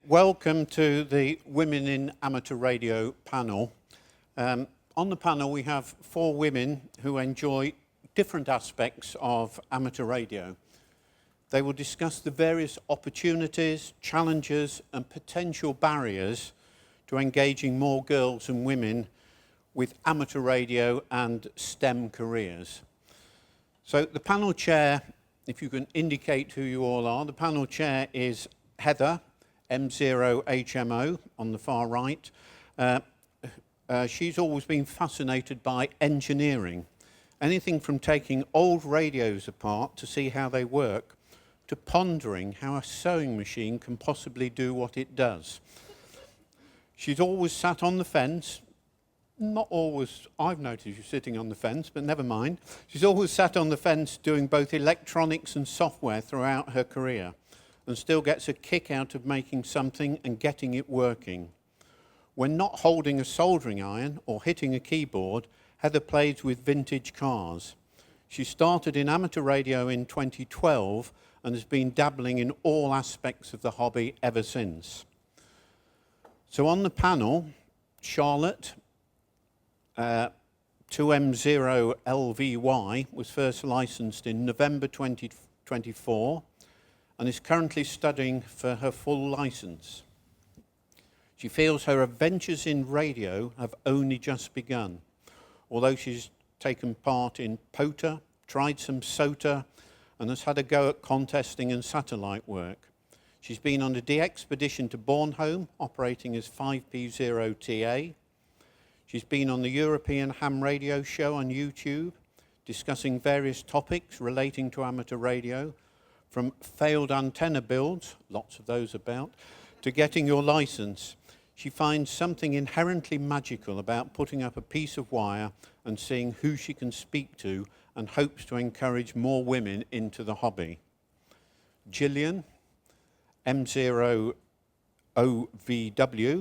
welcome to the Women in Amateur Radio panel. On the panel we have 4 women who enjoy different aspects of amateur radio. They will discuss the various opportunities, challenges and potential barriers to engaging more girls and women with amateur radio and STEM careers. So the panel chair, if you can indicate who you all are, the panel chair is Heather, M0HMO on the far right. She's always been fascinated by engineering. Anything from taking old radios apart to see how they work, to pondering how a sewing machine can possibly do what it does. She's always sat on the fence. Not always, I've noticed you sitting on the fence, but never mind. She's always sat on the fence doing both electronics and software throughout her career, and still gets a kick out of making something and getting it working. When not holding a soldering iron or hitting a keyboard, Heather plays with vintage cars. She started in amateur radio in 2012 and has been dabbling in all aspects of the hobby ever since. So on the panel, Charlotte, 2M0LVY, was first licensed in November 2024 and is currently studying for her full license. She feels her adventures in radio have only just begun, although she's taken part in POTA, tried some SOTA, and has had a go at contesting and satellite work. She's been on a de-expedition to Bornholm, operating as 5P0TA. She's been on the European Ham Radio Show on YouTube, discussing various topics relating to amateur radio, from failed antenna builds, lots of those about, to getting your license. She finds something inherently magical about putting up a piece of wire and seeing who she can speak to, and hopes to encourage more women into the hobby. Gillian, M0OVW,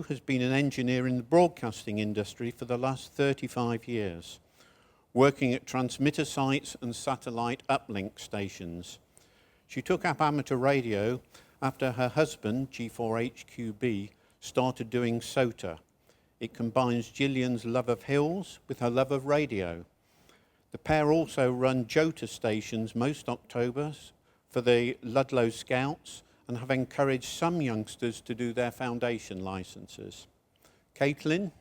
has been an engineer in the broadcasting industry for the last 35 years, working at transmitter sites and satellite uplink stations. She took up amateur radio after her husband, G4HQB, started doing SOTA. It combines Gillian's love of hills with her love of radio. The pair also run JOTA stations most Octobers for the Ludlow Scouts and have encouraged some youngsters to do their foundation licenses. Katelyn,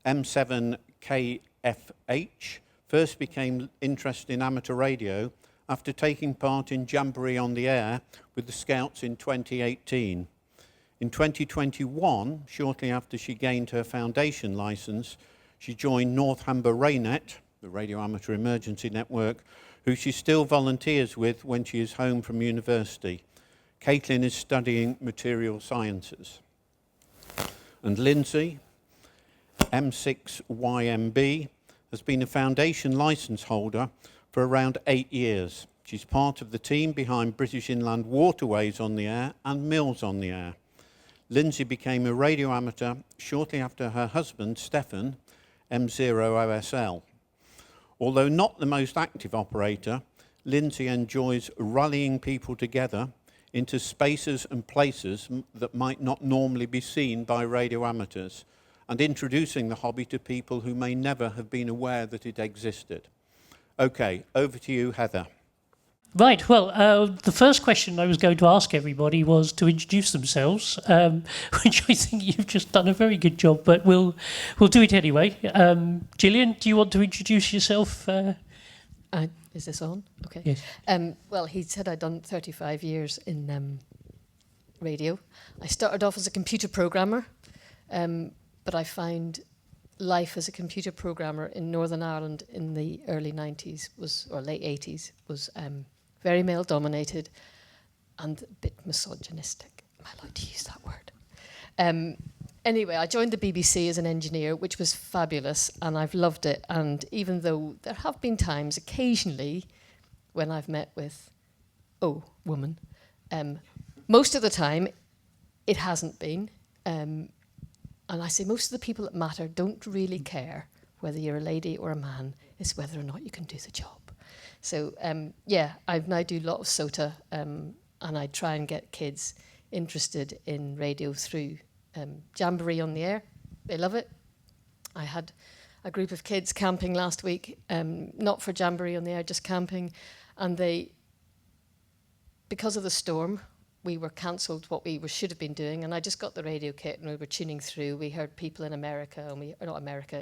M7KFH, first became interested in amateur radio after taking part in Jamboree on the Air with the Scouts in 2018. In 2021, shortly after she gained her foundation license, she joined Northampton Raynet, the Radio Amateur Emergency Network, who she still volunteers with when she is home from university. Katelyn is studying material sciences. And Lyndsay, M6YMB, has been a foundation license holder for around 8 years. She's part of the team behind British Inland Waterways on the Air and Mills on the Air. Lyndsay became a radio amateur shortly after her husband, Stefan, M0OSL. Although not the most active operator, Lyndsay enjoys rallying people together into spaces and places that might not normally be seen by radio amateurs, and introducing the hobby to people who may never have been aware that it existed. Okay, over to you, Heather. Right, well, the first question I was going to ask everybody was to introduce themselves, which I think you've just done a very good job, but we'll do it anyway. Gillian, do you want to introduce yourself? Is this on? Okay. Yes. Well, he said I'd done 35 years in radio. I started off as a computer programmer, but I found life as a computer programmer in Northern Ireland in the early 90s or late 80s was very male-dominated and a bit misogynistic. Am I allowed to use that word? Anyway, I joined the BBC as an engineer, which was fabulous, and I've loved it. And even though there have been times, occasionally, when I've met with, woman, most of the time, it hasn't been. And I say most of the people that matter don't really care whether you're a lady or a man, it's whether or not you can do the job. So, I now do a lot of SOTA, and I try and get kids interested in radio through Jamboree on the Air. They love it. I had a group of kids camping last week, not for Jamboree on the Air, just camping, and because of the storm, we were cancelled what we should have been doing, and I just got the radio kit and we were tuning through. We heard people in America,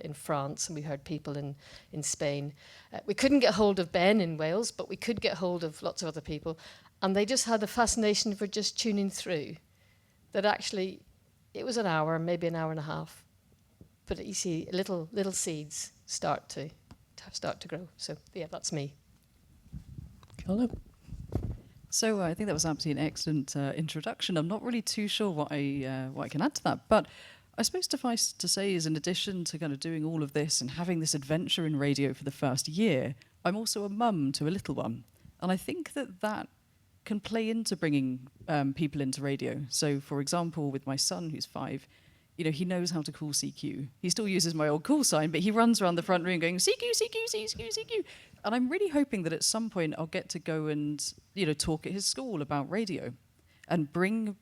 in France, and we heard people in Spain. We couldn't get hold of Ben in Wales, but we could get hold of lots of other people, and they just had a fascination for just tuning through. That actually, it was an hour, maybe an hour and a half, but you see little seeds start to grow. So yeah, that's me. Charlotte? So I think that was absolutely an excellent introduction. I'm not really too sure what I can add to that, but I suppose suffice to say is in addition to kind of doing all of this and having this adventure in radio for the first year, I'm also a mum to a little one. And I think that can play into bringing people into radio. So for example, with my son who's 5, he knows how to call CQ. He still uses my old call sign, but he runs around the front room going, CQ, CQ, CQ, CQ. And I'm really hoping that at some point I'll get to go and, talk at his school about radio and bring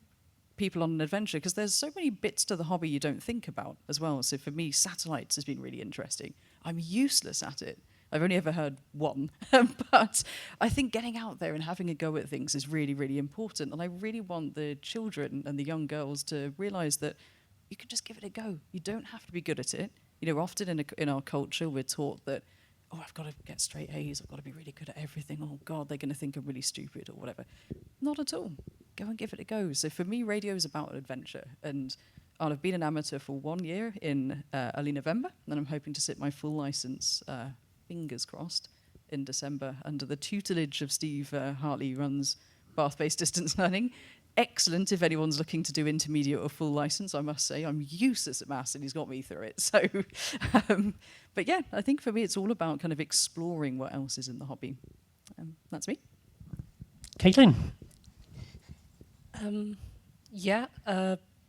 people on an adventure, because there's so many bits to the hobby you don't think about as well. So for me, satellites has been really interesting. I'm useless at it. I've only ever heard one, but I think getting out there and having a go at things is really, really important. And I really want the children and the young girls to realise that you can just give it a go. You don't have to be good at it. Often in our culture, we're taught that, I've got to get straight A's, I've got to be really good at everything. Oh, God, they're going to think I'm really stupid or whatever. Not at all. Go and give it a go. So for me, radio is about adventure. And I've been an amateur for 1 year in early November, and I'm hoping to sit my full licence, fingers crossed, in December under the tutelage of Steve Hartley, who runs Bath-based distance learning. Excellent if anyone's looking to do intermediate or full license, I must say. I'm useless at maths and he's got me through it. So, but yeah, I think for me it's all about kind of exploring what else is in the hobby. That's me. Katelyn?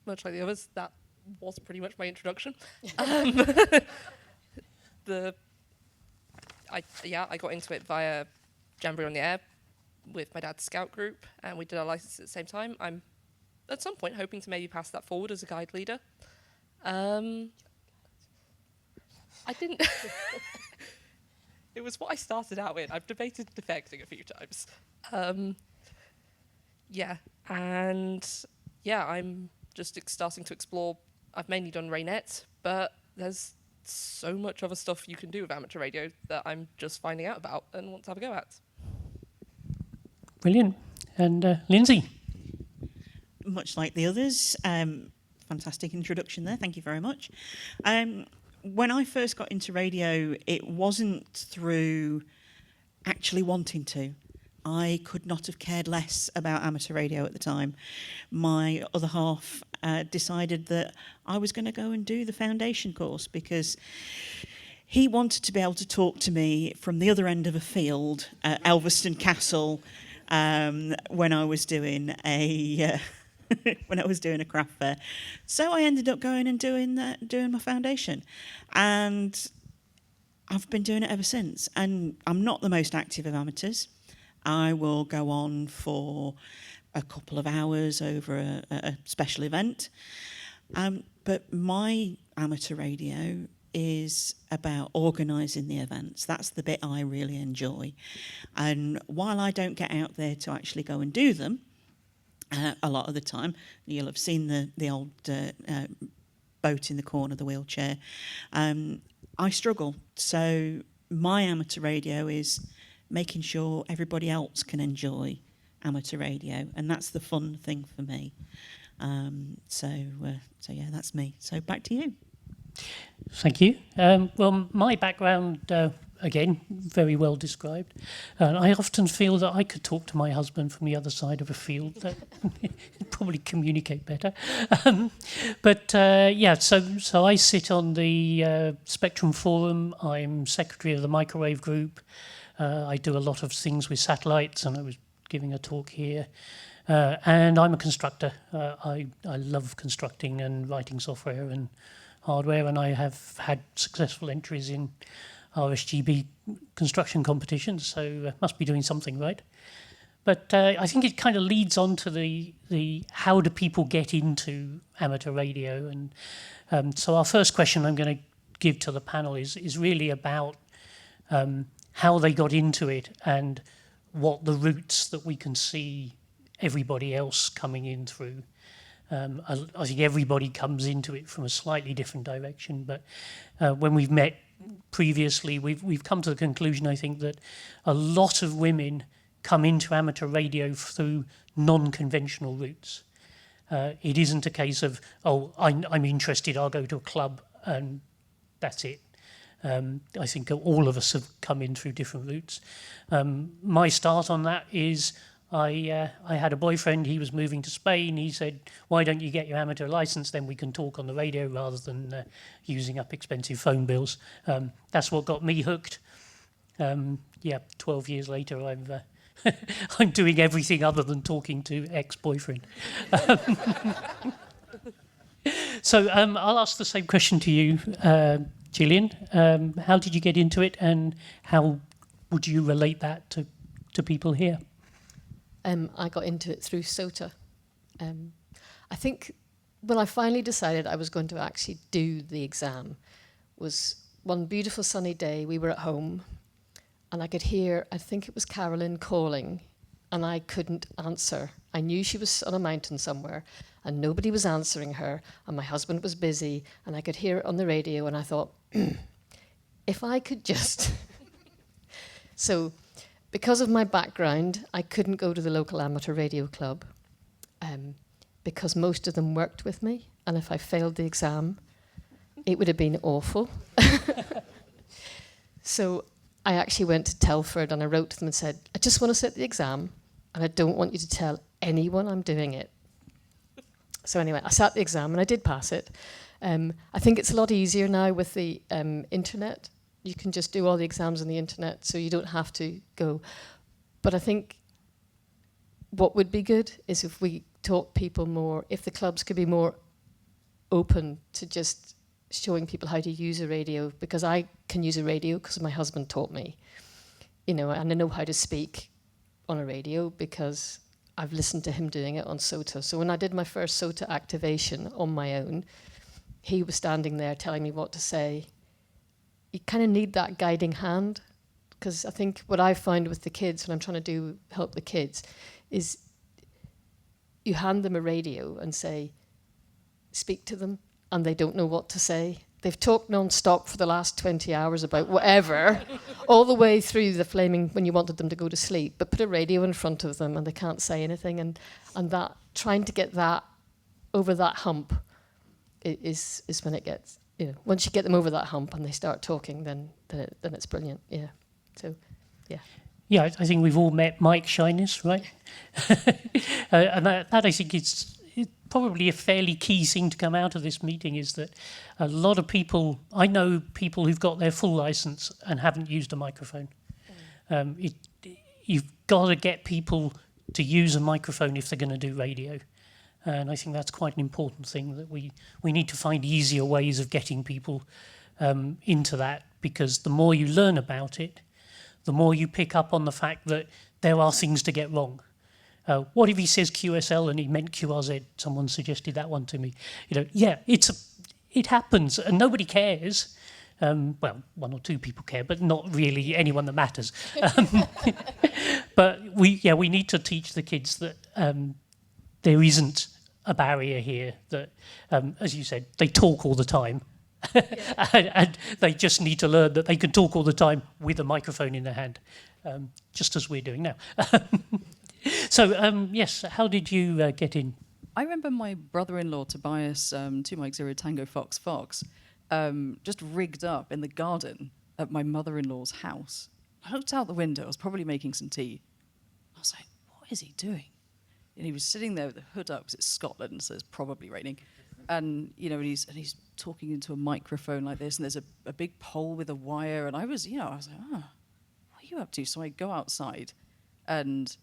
Much like the others, that was pretty much my introduction. I got into it via Jamboree on the Air with my dad's scout group, and we did our license at the same time. I'm at some point hoping to maybe pass that forward as a guide leader. I didn't. It was what I started out in. I've debated defecting a few times. I'm just starting to explore. I've mainly done Raynet, but there's so much other stuff you can do with amateur radio that I'm just finding out about and want to have a go at. Brilliant. And Lyndsay? Much like the others, fantastic introduction there. Thank you very much. When I first got into radio, it wasn't through actually wanting to. I could not have cared less about amateur radio at the time. My other half decided that I was going to go and do the foundation course because he wanted to be able to talk to me from the other end of a field at Elveston Castle when I was doing a craft fair. So I ended up going and doing my foundation, and I've been doing it ever since. And I'm not the most active of amateurs. I will go on for a couple of hours over a special event. But my amateur radio is about organising the events. That's the bit I really enjoy. And while I don't get out there to actually go and do them, a lot of the time, you'll have seen the old boat in the corner, the wheelchair. I struggle. So my amateur radio is making sure everybody else can enjoy amateur radio, and that's the fun thing for me. So yeah, that's me. So back to you. Thank you. Well, my background, again, very well described. I often feel that I could talk to my husband from the other side of a field. That probably communicate better. So I sit on the Spectrum Forum. I'm secretary of the microwave group. I do a lot of things with satellites, and I was giving a talk here. And I'm a constructor. I love constructing and writing software and hardware, and I have had successful entries in RSGB construction competitions, so must be doing something right. But I think it kind of leads on to the how do people get into amateur radio, and so our first question I'm going to give to the panel is really about how they got into it and what the routes that we can see everybody else coming in through. I think everybody comes into it from a slightly different direction, but when we've met previously, we've come to the conclusion, I think, that a lot of women come into amateur radio through non-conventional routes. It isn't a case of, I'm interested, I'll go to a club and that's it. I think all of us have come in through different routes. My start on that is I had a boyfriend, he was moving to Spain, he said, why don't you get your amateur license, then we can talk on the radio rather than using up expensive phone bills. That's what got me hooked. 12 years later I'm doing everything other than talking to ex-boyfriend. So I'll ask the same question to you, Gillian. How did you get into it, and how would you relate that to people here? I got into it through SOTA. I think when I finally decided I was going to actually do the exam was one beautiful sunny day. We were at home and I could hear, I think it was Katelyn calling, and I couldn't answer. I knew she was on a mountain somewhere and nobody was answering her, and my husband was busy, and I could hear it on the radio, and I thought, if I could just... So because of my background, I couldn't go to the local amateur radio club because most of them worked with me, and if I failed the exam, it would have been awful. So I actually went to Telford and I wrote to them and said, I just want to sit the exam and I don't want you to tell anyone I'm doing it. So anyway, I sat the exam and I did pass it. I think it's a lot easier now with the internet. You can just do all the exams on the internet, so you don't have to go. But I think what would be good is if we taught people more, if the clubs could be more open to just showing people how to use a radio, because I can use a radio because my husband taught me, and I know how to speak on a radio because I've listened to him doing it on SOTA. So when I did my first SOTA activation on my own, he was standing there telling me what to say. You kind of need that guiding hand, because I think what I find with the kids when I'm trying to help the kids is you hand them a radio and say, speak to them, and they don't know what to say. They've talked non-stop for the last 20 hours about whatever, all the way through the flaming when you wanted them to go to sleep, but put a radio in front of them and they can't say anything, and that trying to get that over that hump is when it gets, once you get them over that hump and they start talking, then it's brilliant. Yeah. So, yeah. Yeah, I think we've all met Mike Shyness, right? And that I think it's probably a fairly key thing to come out of this meeting, is that a lot of people, I know people who've got their full license and haven't used a microphone. You've got to get people to use a microphone if they're going to do radio. And I think that's quite an important thing, that we need to find easier ways of getting people into that, because the more you learn about it, the more you pick up on the fact that there are things to get wrong. What if he says QSL and he meant QRZ? Someone suggested that one to me. Yeah, it happens and nobody cares. Well, one or two people care, but not really anyone that matters. But we need to teach the kids that there isn't a barrier here, that, as you said, they talk all the time. And they just need to learn that they can talk all the time with a microphone in their hand, just as we're doing now. So, yes, how did you get in? I remember my brother-in-law, Tobias, 2 Mike 0 Tango Fox Fox, just rigged up in the garden at my mother-in-law's house. I looked out the window, I was probably making some tea. I was like, what is he doing? And he was sitting there with the hood up, because it's Scotland, so it's probably raining. And, and he's talking into a microphone like this, and there's a big pole with a wire, and I was like, what are you up to? So I go outside, and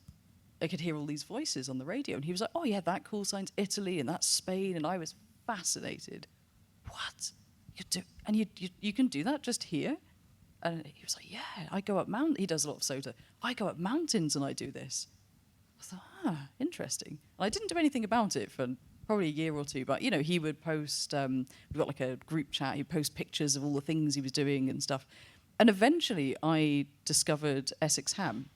I could hear all these voices on the radio, and he was like, oh yeah, that call sign's Italy, and that's Spain, and I was fascinated. What? You can do that just here? And he was like, yeah, I go up mountains. He does a lot of SOTA. I go up mountains and I do this. I thought, interesting. I didn't do anything about it for probably a year or two, but, you know, he would post, we've got like a group chat, he'd post pictures of all the things he was doing and stuff. And eventually I discovered Essex Ham.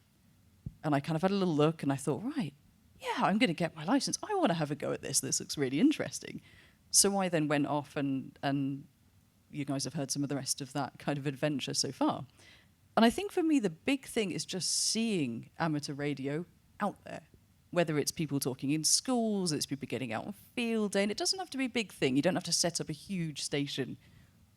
And I kind of had a little look and I thought, right, yeah, I'm going to get my license. I want to have a go at this. This looks really interesting. So I then went off and you guys have heard some of the rest of that kind of adventure so far. And I think for me, the big thing is just seeing amateur radio out there. Whether it's people talking in schools, it's people getting out on field day, and it doesn't have to be a big thing. You don't have to set up a huge station,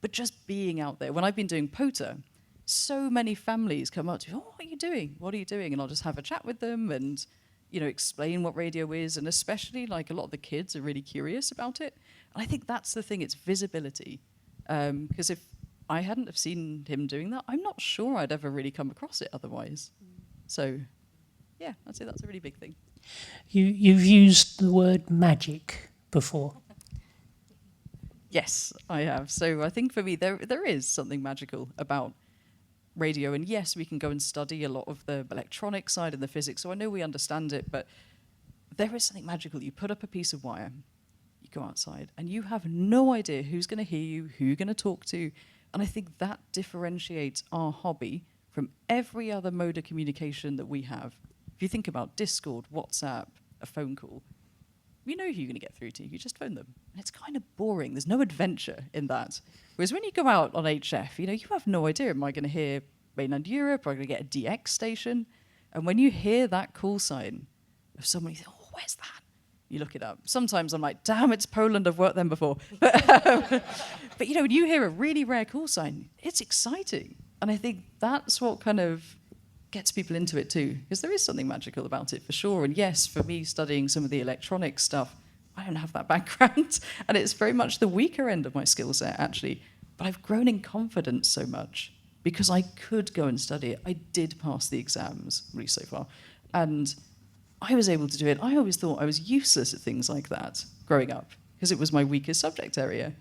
but just being out there. When I've been doing POTA, so many families come up to me, oh, what are you doing? What are you doing? And I'll just have a chat with them and, you know, explain what radio is. And especially, like, a lot of the kids are really curious about it. And I think that's the thing, it's visibility. Because if I hadn't have seen him doing that, I'm not sure I'd ever really come across it otherwise. So, yeah, I'd say that's a really big thing. You've used the word magic before. Yes, I have. So I think for me, there is something magical about radio. And yes, we can go and study a lot of the electronic side and the physics, so I know we understand it, but there is something magical. You put up a piece of wire, you go outside, and you have no idea who's going to hear you, who you're going to talk to. And I think that differentiates our hobby from every other mode of communication that we have. If you think about Discord, WhatsApp, a phone call, you know who you're going to get through to. You just phone them. And it's kind of boring. There's no adventure in that. Whereas when you go out on HF, you know, you have no idea. Am I going to hear mainland Europe? Am I going to get a DX station? And when you hear that call sign of someone, you think, oh, where's that? You look it up. Sometimes I'm like, damn, it's Poland. I've worked them before. But you know, when you hear a really rare call sign, it's exciting. And I think that's what kind of gets people into it too, because there is something magical about it for sure. And yes, for me, studying some of the electronic stuff, I don't have that background, and it's very much the weaker end of my skill set, actually. But I've grown in confidence so much because I could go and study it. I did pass the exams, at least so far, and I was able to do it. I always thought I was useless at things like that growing up because it was my weakest subject area.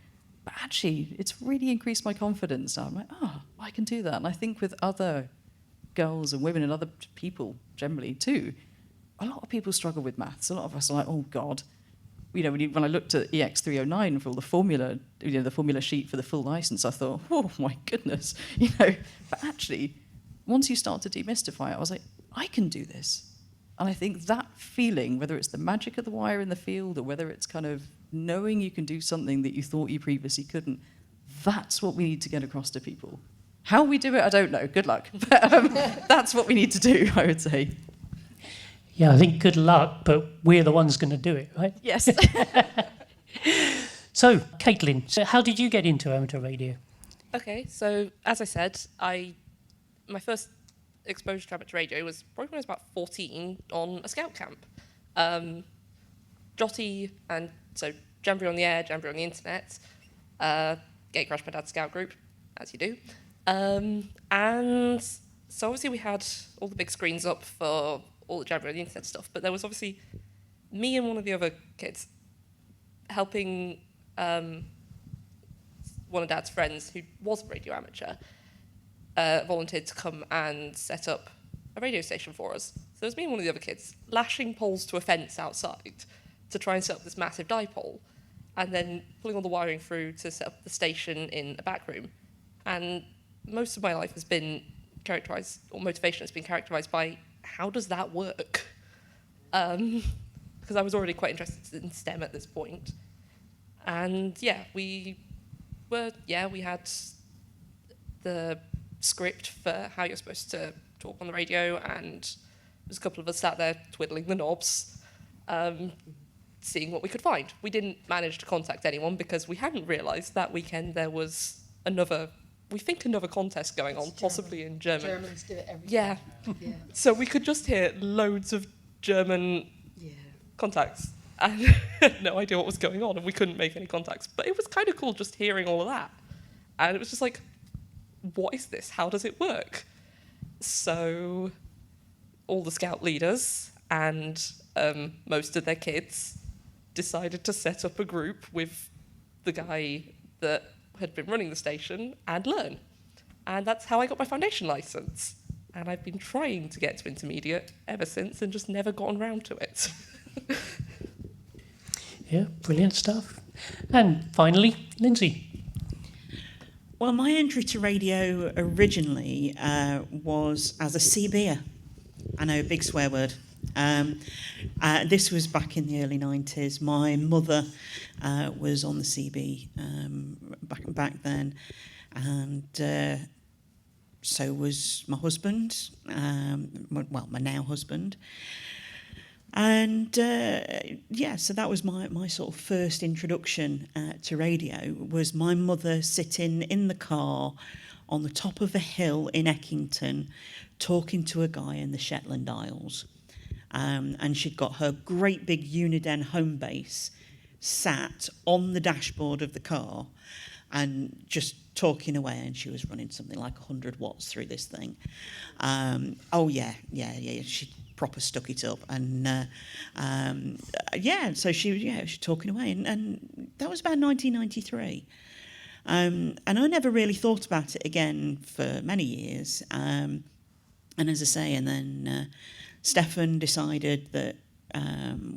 But actually, it's really increased my confidence. I'm like, oh, I can do that. And I think with other girls and women and other people generally too, a lot of people struggle with maths. A lot of us are like, oh God. You know, when I looked at EX309 for all the formula, you know, the formula sheet for the full license, I thought, oh my goodness, you know. But actually, once you start to demystify it, I was like, I can do this. And I think that feeling, whether it's the magic of the wire in the field or whether it's kind of knowing you can do something that you thought you previously couldn't, that's what we need to get across to people. How we do it, I don't know. Good luck. But that's what we need to do, I would say. Yeah, I think good luck, but we're the ones going to do it, right? Yes. So, Katelyn, so how did you get into amateur radio? Okay, so as I said, my first exposure to amateur radio was probably when I was about 14 on a scout camp. Jotty and so Jamboree on the air, Jamboree on the internet, Gate Crash my dad's scout group, as you do. And so obviously we had all the big screens up for all the Jamboree on the internet stuff, but there was obviously me and one of the other kids helping one of Dad's friends who was a radio amateur volunteered to come and set up a radio station for us. So there was me and one of the other kids lashing poles to a fence outside to try and set up this massive dipole, and then pulling all the wiring through to set up the station in a back room. And most of my life has been characterised, or motivation has been characterised by, how does that work? Because I was already quite interested in STEM at this point. And yeah, we had the script for how you're supposed to talk on the radio, and there's a couple of us sat there twiddling the knobs, seeing what we could find. We didn't manage to contact anyone because we hadn't realised that weekend there was another contest going on, possibly in German. Germans do it every Yeah. time. Yeah. So we could just hear loads of German contacts and had no idea what was going on, and we couldn't make any contacts. But it was kind of cool just hearing all of that. And it was just like, what is this? How does it work? So all the scout leaders and most of their kids decided to set up a group with the guy that had been running the station and learn. And that's how I got my foundation license. and I've been trying to get to intermediate ever since and just never gotten round to it. Yeah, brilliant stuff. And finally, Lyndsay. Well, my entry to radio originally was as a CBer. I know, big swear word. This was back in the early 90s. My mother was on the CB back then, and so was my husband, my now husband. And so that was my sort of first introduction to radio, was my mother sitting in the car on the top of a hill in Eckington talking to a guy in the Shetland Isles. And she'd got her great big Uniden home base sat on the dashboard of the car and just talking away, and she was running something like 100 watts through this thing. She proper stuck it up, and so she was talking away, and that was about 1993. And I never really thought about it again for many years. And as I say, and then Stefan decided that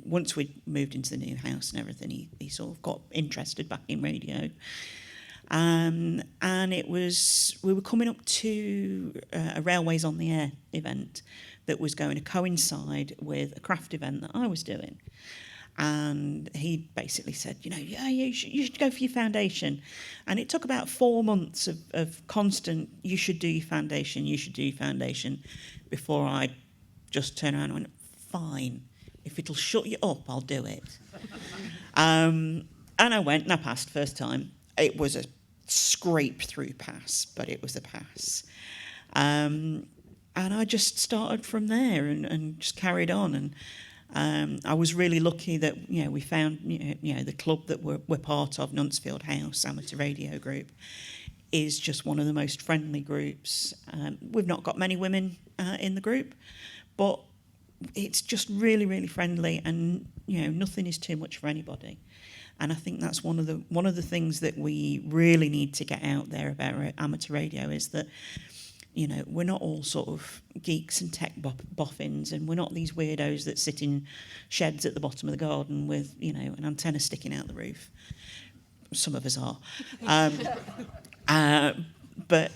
once we'd moved into the new house and everything, he sort of got interested back in radio. And we were coming up to a Railways on the Air event that was going to coincide with a craft event that I was doing. And he basically said, you should go for your foundation. And it took about 4 months of constant, you should do your foundation, before I just turned around and went, fine, if it'll shut you up, I'll do it. And I went, and I passed first time. It was a scrape through pass, but it was a pass. And I just started from there and just carried on. And I was really lucky that we found the club that we're part of, Nuntsfield House Amateur Radio Group, is just one of the most friendly groups. We've not got many women in the group, but it's just really, really friendly, and nothing is too much for anybody. And I think that's one of the things that we really need to get out there about amateur radio, is that we're not all sort of geeks and tech boffins, and we're not these weirdos that sit in sheds at the bottom of the garden with an antenna sticking out the roof. Some of us are. But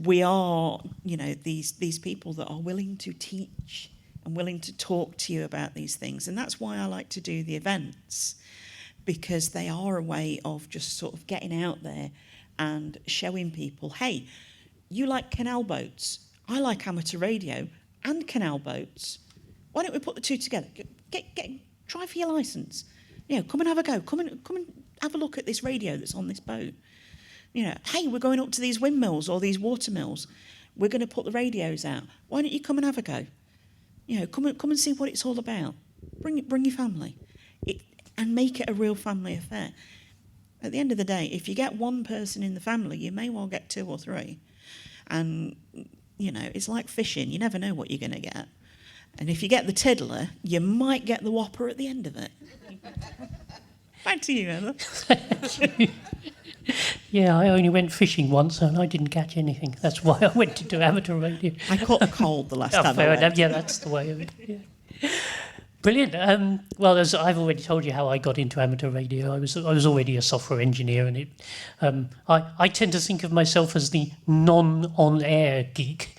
we are, these people that are willing to teach and willing to talk to you about these things. And that's why I like to do the events, because they are a way of just sort of getting out there and showing people, hey, you like canal boats, I like amateur radio and canal boats. Why don't we put the two together? Try for your licence. Come and have a go. Come and have a look at this radio that's on this boat. Hey, we're going up to these windmills or these water mills. We're going to put the radios out. Why don't you come and have a go? Come and see what it's all about. Bring your family, and make it a real family affair. At the end of the day, if you get one person in the family, you may well get 2 or 3. And, it's like fishing. You never know what you're going to get. And if you get the tiddler, you might get the whopper at the end of it. Back to you, Emma. Yeah, I only went fishing once and I didn't catch anything. That's why I went to do amateur radio. I caught a cold the last time fair I went. enough. Yeah, that's the way of it. Yeah. Brilliant. Well, as I've already told you how I got into amateur radio, I was already a software engineer, and I tend to think of myself as the non-on-air geek,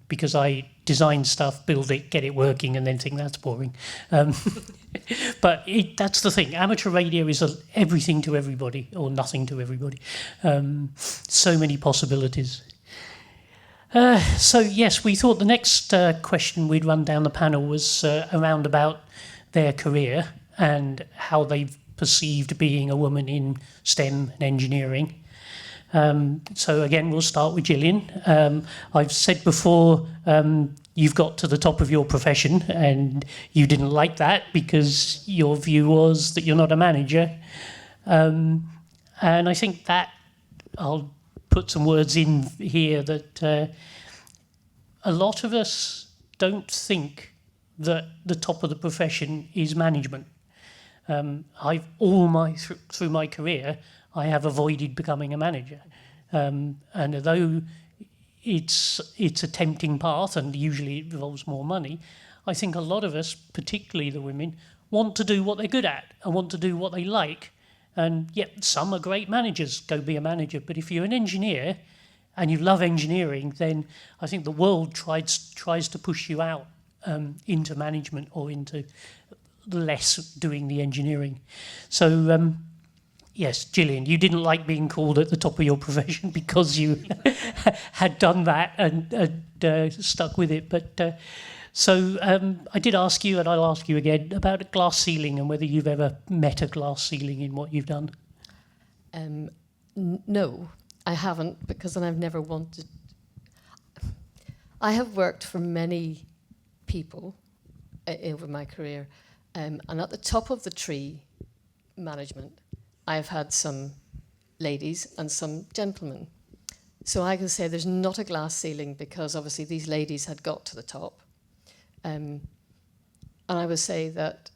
because I design stuff, build it, get it working, and then think that's boring. But that's the thing. Amateur radio is everything to everybody, or nothing to everybody. So many possibilities. So yes, we thought the next question we'd run down the panel was around about their career and how they've perceived being a woman in STEM and engineering. So again, we'll start with Gillian. I've said before, you've got to the top of your profession and you didn't like that because your view was that you're not a manager. And I think that I'll put some words in here that a lot of us don't think that the top of the profession is management. Through my career, I have avoided becoming a manager. And although it's a tempting path, and usually it involves more money. I think a lot of us, particularly the women, want to do what they're good at and want to do what they like. And yet some are great managers, go be a manager. But if you're an engineer and you love engineering, then I think the world tries to push you out into management or into less doing the engineering. So, yes, Gillian, you didn't like being called at the top of your profession because you had done that and stuck with it. But so I did ask you, and I'll ask you again, about a glass ceiling and whether you've ever met a glass ceiling in what you've done. No, I haven't, because then I've never wanted. I have worked for many people over my career, and at the top of the tree, management, I've had some ladies and some gentlemen. So I can say there's not a glass ceiling because obviously these ladies had got to the top. And I would say that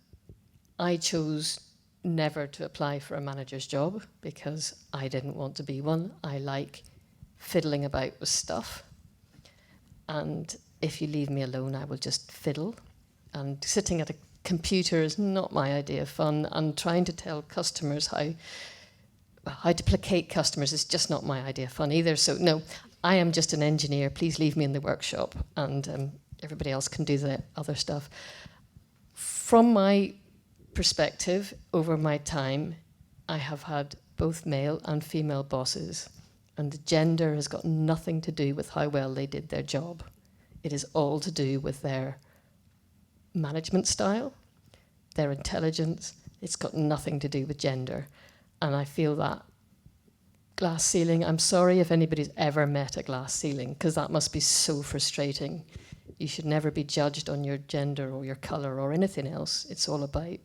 I chose never to apply for a manager's job because I didn't want to be one. I like fiddling about with stuff. And if you leave me alone, I will just fiddle. And sitting at a computer is not my idea of fun. And trying to tell customers how to placate customers is just not my idea of fun either. So no, I am just an engineer. Please leave me in the workshop, and everybody else can do the other stuff. From my perspective, over my time, I have had both male and female bosses, and the gender has got nothing to do with how well they did their job. It is all to do with their management style, their intelligence. It's got nothing to do with gender. And I feel that glass ceiling, I'm sorry if anybody's ever met a glass ceiling, because that must be so frustrating. You should never be judged on your gender or your colour or anything else. It's all about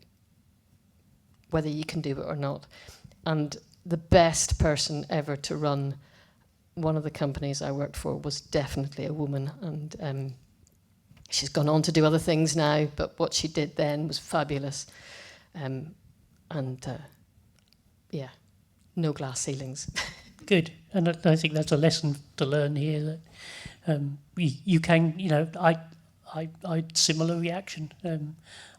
whether you can do it or not. And the best person ever to run one of the companies I worked for was definitely a woman. And she's gone on to do other things now, but what she did then was fabulous. Yeah, no glass ceilings. Good, and I think that's a lesson to learn here, that you can, I similar reaction.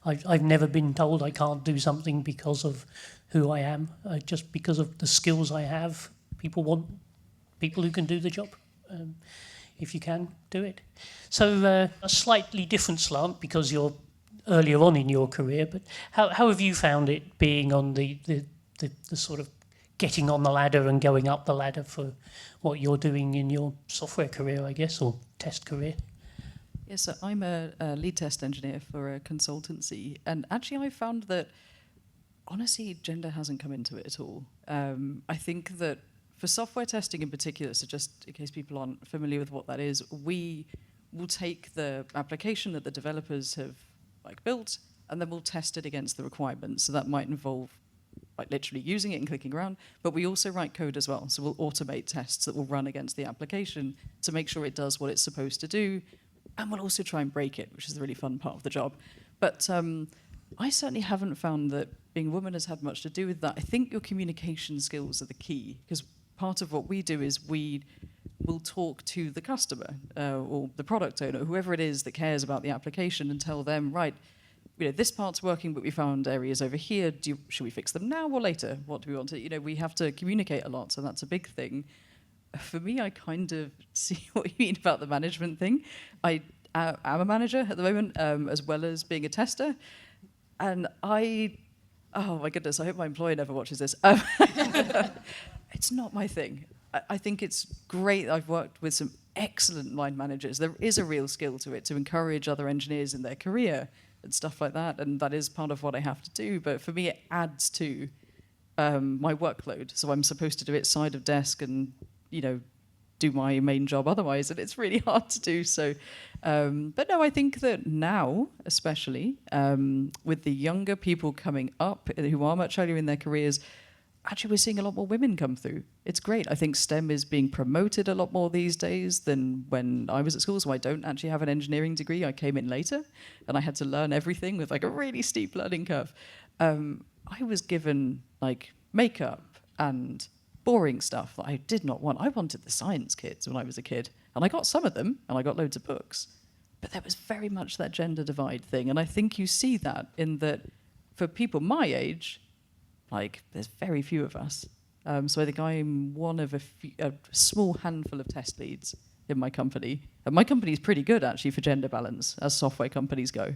I've never been told I can't do something because of who I am, just because of the skills I have. People want people who can do the job. If you can, do it. So a slightly different slant because you're earlier on in your career, but how have you found it being on the sort of getting on the ladder and going up the ladder for what you're doing in your software career, I guess, or test career? Yes, so I'm a lead test engineer for a consultancy, and actually I found that, honestly, gender hasn't come into it at all. I think that for software testing in particular, so just in case people aren't familiar with what that is, we will take the application that the developers have built, and then we'll test it against the requirements. So that might involve literally using it and clicking around, but we also write code as well. So we'll automate tests that will run against the application to make sure it does what it's supposed to do, and we'll also try and break it, which is the really fun part of the job. But I certainly haven't found that being a woman has had much to do with that. I think your communication skills are the key, because part of what we do is we will talk to the customer or the product owner, whoever it is that cares about the application, and tell them, right, this part's working, but we found areas over here. Should we fix them now or later? What do we want to? We have to communicate a lot, so that's a big thing. For me, I kind of see what you mean about the management thing. I am a manager at the moment, as well as being a tester, and oh my goodness, I hope my employer never watches this. It's not my thing. I think it's great. I've worked with some excellent line managers. There is a real skill to it to encourage other engineers in their career and stuff like that, and that is part of what I have to do. But for me, it adds to my workload. So I'm supposed to do it side of desk and do my main job otherwise, and it's really hard to do. So, but no, I think that now, especially with the younger people coming up who are much earlier in their careers, actually we're seeing a lot more women come through. It's great. I think STEM is being promoted a lot more these days than when I was at school. So I don't actually have an engineering degree. I came in later and I had to learn everything with a really steep learning curve. I was given makeup and boring stuff that I did not want. I wanted the science kids when I was a kid, and I got some of them, and I got loads of books. But there was very much that gender divide thing, and I think you see that in that for people my age, like, there's very few of us. So I think I'm one of a small handful of test leads in my company. And my company is pretty good, actually, for gender balance, as software companies go.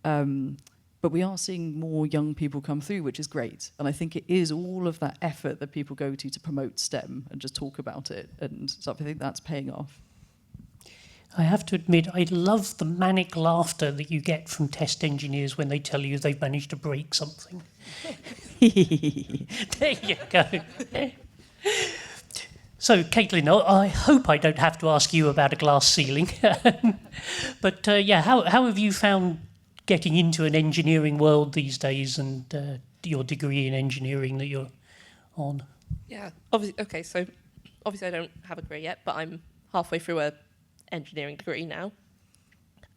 But we are seeing more young people come through, which is great. And I think it is all of that effort that people go to promote STEM and just talk about it. And so I think that's paying off. I have to admit, I love the manic laughter that you get from test engineers when they tell you they've managed to break something. There you go. So, Katelyn, I hope I don't have to ask you about a glass ceiling. But how have you found getting into an engineering world these days, and your degree in engineering that you're on? Yeah, obviously, so obviously I don't have a degree yet, but I'm halfway through a engineering degree now.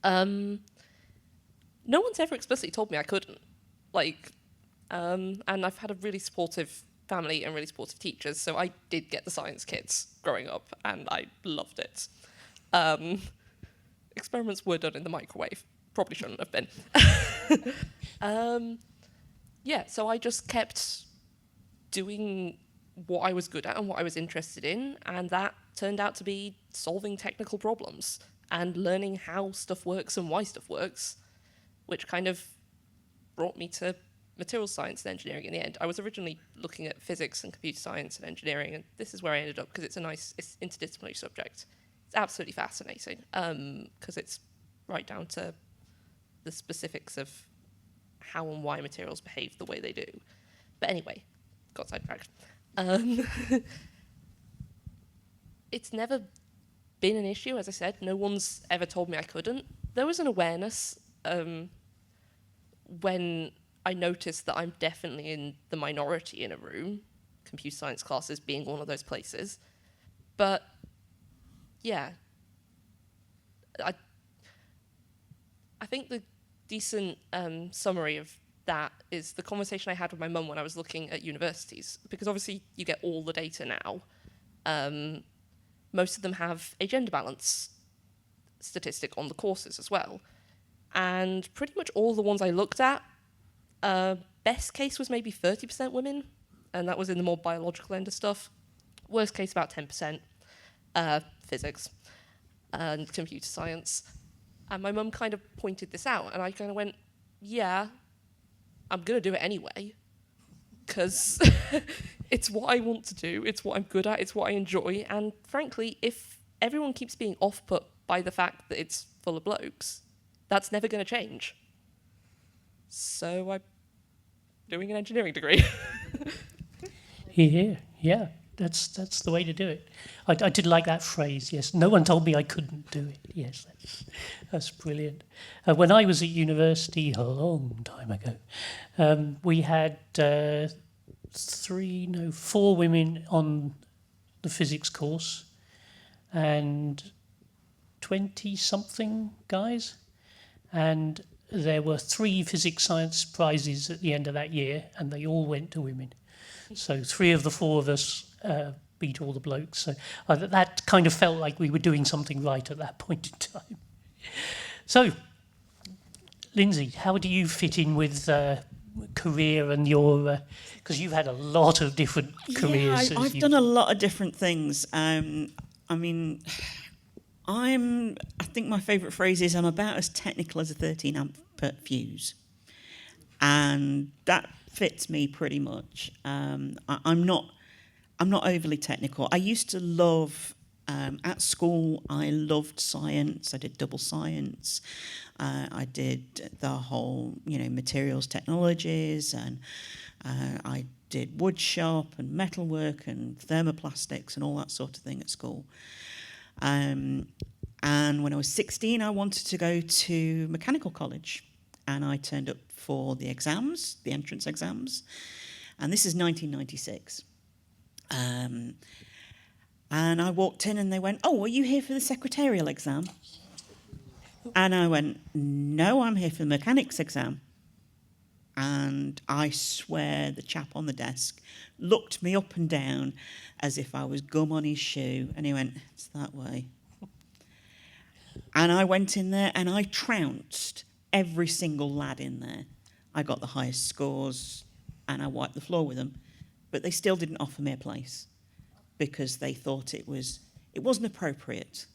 No one's ever explicitly told me I couldn't. And I've had a really supportive family and really supportive teachers, so I did get the science kits growing up, and I loved it. Experiments were done in the microwave. Probably shouldn't have been. So I just kept doing what I was good at and what I was interested in, and that turned out to be solving technical problems and learning how stuff works and why stuff works, which kind of brought me to materials science and engineering in the end. I was originally looking at physics and computer science and engineering, and this is where I ended up because it's it's interdisciplinary subject. It's absolutely fascinating because it's right down to the specifics of how and why materials behave the way they do. But anyway, got sidetracked. It's never been an issue, as I said. No one's ever told me I couldn't. There was an awareness when I noticed that I'm definitely in the minority in a room, computer science classes being one of those places. But yeah, I think the decent summary of that is the conversation I had with my mum when I was looking at universities, because obviously you get all the data now. Most of them have a gender balance statistic on the courses as well. And pretty much all the ones I looked at, best case was maybe 30% women, and that was in the more biological end of stuff. Worst case, about 10%, physics and computer science. And my mum kind of pointed this out, and I kind of went, yeah, I'm going to do it anyway, because it's what I want to do, it's what I'm good at, it's what I enjoy, and frankly, if everyone keeps being off-put by the fact that it's full of blokes, that's never going to change. So I'm doing an engineering degree. Yeah, that's the way to do it. I did like that phrase, yes. No one told me I couldn't do it. Yes, that's brilliant. When I was at university a long time ago, we had 4 women on the physics course and 20-something guys. And there were 3 physics science prizes at the end of that year, and they all went to women. So 3 of the 4 of us beat all the blokes. So that kind of felt like we were doing something right at that point in time. So, Lyndsay, how do you fit in with career and your... Because you've had a lot of different careers. Yeah, I've done a lot of different things. I think my favourite phrase is I'm about as technical as a 13 amp fuse. And that fits me pretty much. I'm not overly technical. I used to love, at school, I loved science. I did double science. I did the whole, materials technologies, and I did wood shop and metalwork and thermoplastics and all that sort of thing at school. And when I was 16, I wanted to go to mechanical college, and I turned up for the exams, the entrance exams, and this is 1996. And I walked in, and they went, "Oh, are you here for the secretarial exam?" And I went, "No, I'm here for the mechanics exam." And I swear the chap on the desk looked me up and down as if I was gum on his shoe, and he went, "It's that way." And I went in there and I trounced every single lad in there. I got the highest scores and I wiped the floor with them, but they still didn't offer me a place because they thought it wasn't appropriate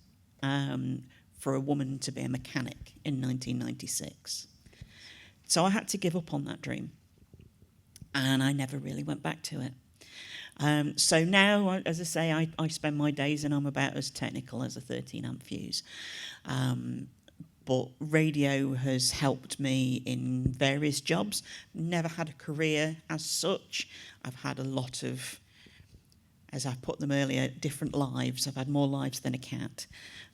for a woman to be a mechanic in 1996. So I had to give up on that dream, and I never really went back to it. So now, as I say, I spend my days, and I'm about as technical as a 13-amp fuse. But radio has helped me in various jobs. Never had a career as such. I've had a lot of, as I put them earlier, different lives. I've had more lives than a cat.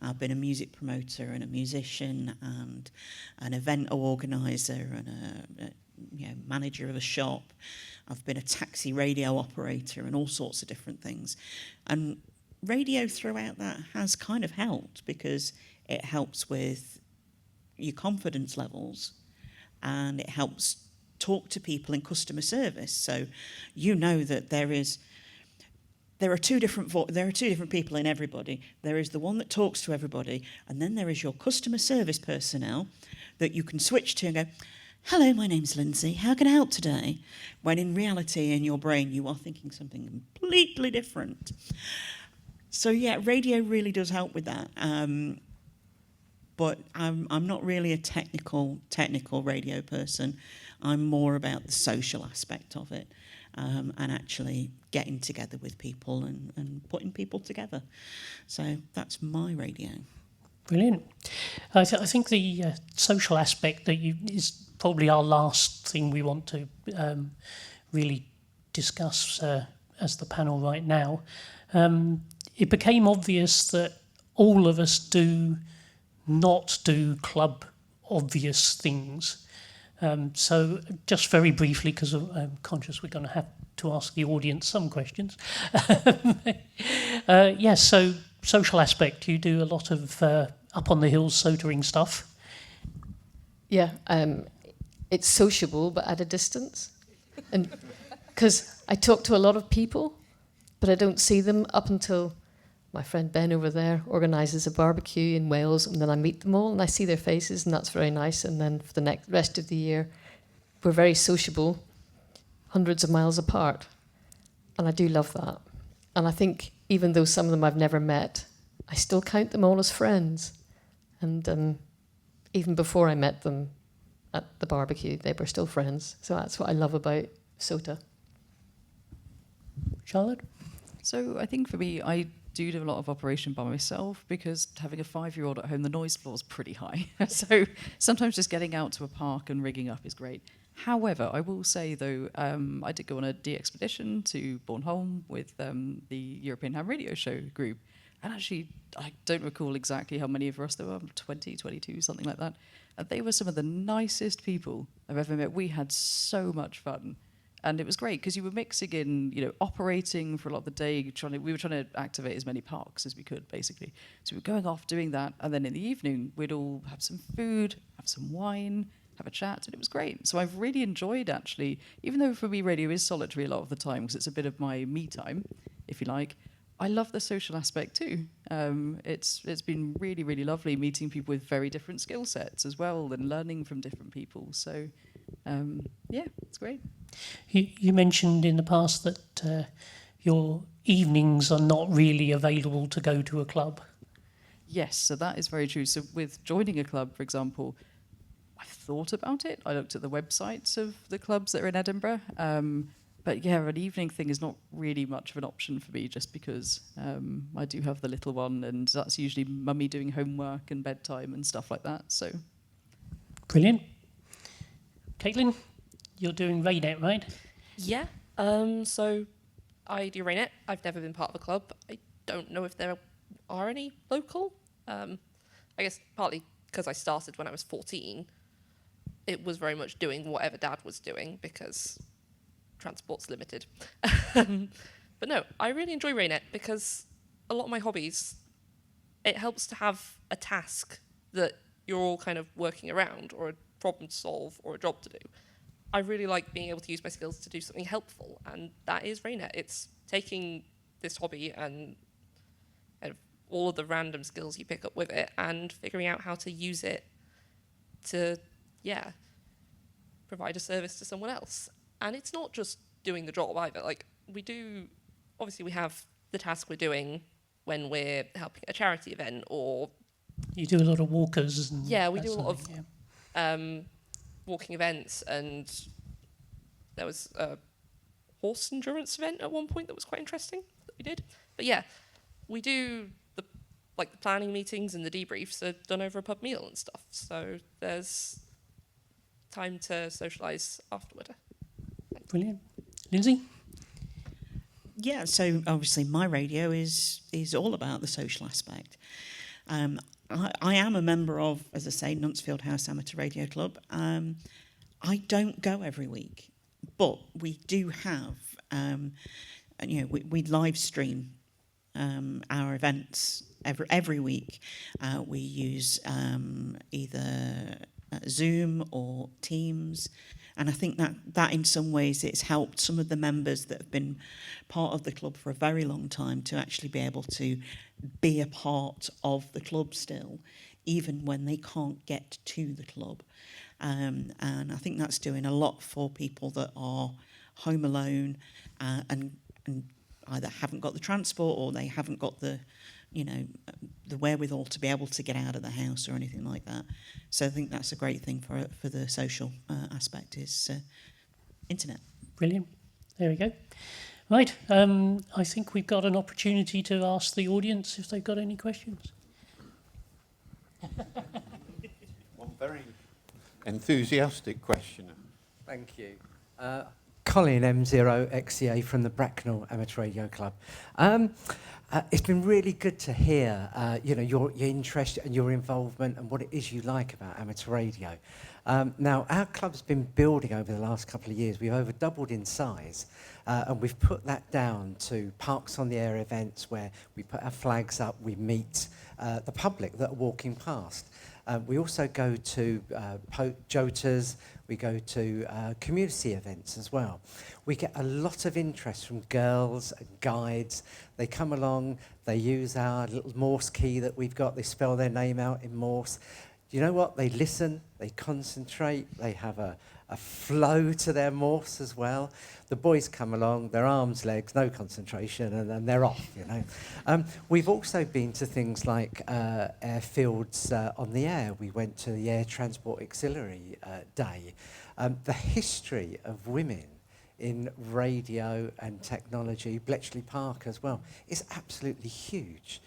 I've been a music promoter and a musician and an event organiser and a manager of a shop. I've been a taxi radio operator and all sorts of different things. And radio throughout that has kind of helped because it helps with your confidence levels and it helps talk to people in customer service. So you know that there are two different people in everybody. There is the one that talks to everybody, and then there is your customer service personnel that you can switch to and go, "Hello, my name's Lyndsay. How can I help today?" When in reality, in your brain, you are thinking something completely different. So yeah, radio really does help with that. But I'm not really a technical radio person. I'm more about the social aspect of it. And actually getting together with people and putting people together. So that's my radio. Brilliant. I think the social aspect is probably our last thing we want to really discuss as the panel right now. It became obvious that all of us do not do club obvious things. So just very briefly, because I'm conscious we're going to have to ask the audience some questions. Yes, so social aspect, you do a lot of up on the hills soldering stuff. Yeah, it's sociable, but at a distance. And because I talk to a lot of people, but I don't see them up until my friend Ben over there organises a barbecue in Wales, and then I meet them all and I see their faces, and that's very nice. And then for the rest of the year, we're very sociable, hundreds of miles apart. And I do love that. And I think even though some of them I've never met, I still count them all as friends. And even before I met them at the barbecue, they were still friends. So that's what I love about SOTA. Charlotte? So I think for me, I do a lot of operation by myself because having a 5-year-old at home, the noise floor is pretty high. So sometimes just getting out to a park and rigging up is great. However, I will say, though, I did go on a de-expedition to Bornholm with the European Ham Radio Show group. And actually, I don't recall exactly how many of us there were, 20, 22, something like that. And they were some of the nicest people I've ever met. We had so much fun. And it was great because you were mixing in, operating for a lot of the day. We were trying to activate as many parks as we could, basically. So we were going off doing that. And then in the evening, we'd all have some food, have some wine, have a chat, and it was great. So I've really enjoyed, actually, even though for me radio is solitary a lot of the time because it's a bit of my me time, if you like, I love the social aspect too. It's been really, really lovely meeting people with very different skill sets as well and learning from different people. So, yeah, it's great. You mentioned in the past that your evenings are not really available to go to a club. Yes, so that is very true. So with joining a club, for example, I thought about it. I looked at the websites of the clubs that are in Edinburgh. But yeah, an evening thing is not really much of an option for me just because I do have the little one and that's usually mummy doing homework and bedtime and stuff like that. So, Brilliant. Katelyn, you're doing Raynet, right? Yeah. So I do Raynet. I've never been part of a club. I don't know if there are any local. I guess partly because I started when I was 14. It was very much doing whatever Dad was doing because transport's limited. But no, I really enjoy Raynet because a lot of my hobbies, it helps to have a task that you're all kind of working around or a problem to solve or a job to do. I really like being able to use my skills to do something helpful, and that is RayNet. It's taking this hobby and kind of all of the random skills you pick up with it and figuring out how to use it to, provide a service to someone else. And it's not just doing the job either. Like, obviously we have the task we're doing when we're helping a charity event, or... You do a lot of walkers. And we do a lot of walking events, and there was a horse endurance event at one point that was quite interesting that we did. But we do the planning meetings, and the debriefs are done over a pub meal and stuff. So there's time to socialise afterward. Brilliant. Lyndsay? Yeah, so obviously my radio is all about the social aspect. I am a member of, as I say, Nuntsfield House Amateur Radio Club. I don't go every week, but we do have, we live stream our events every week. We use either Zoom or Teams. And I think that in some ways it's helped some of the members that have been part of the club for a very long time to actually be able to be a part of the club still, even when they can't get to the club. And I think that's doing a lot for people that are home alone and either haven't got the transport or they haven't got the wherewithal to be able to get out of the house or anything like that. So I think that's a great thing for the social aspect is internet. Brilliant. There we go. Right. I think we've got an opportunity to ask the audience if they've got any questions. One very enthusiastic questioner. Thank you. Colin M0XCA from the Bracknell Amateur Radio Club. It's been really good to hear, your interest and your involvement and what it is you like about amateur radio. Now, our club's been building over the last couple of years. We've over doubled in size, and we've put that down to Parks on the Air events where we put our flags up, we meet the public that are walking past. We also go to JOTAs, we go to community events as well. We get a lot of interest from girls and guides. They come along, they use our little Morse key that we've got, they spell their name out in Morse. You know what? They listen, they concentrate, they have a flow to their Morse as well. The boys come along, their arms, legs, no concentration, and then they're off, We've also been to things like airfields on the air. We went to the Air Transport Auxiliary Day. The history of women in radio and technology, Bletchley Park as well, is absolutely huge.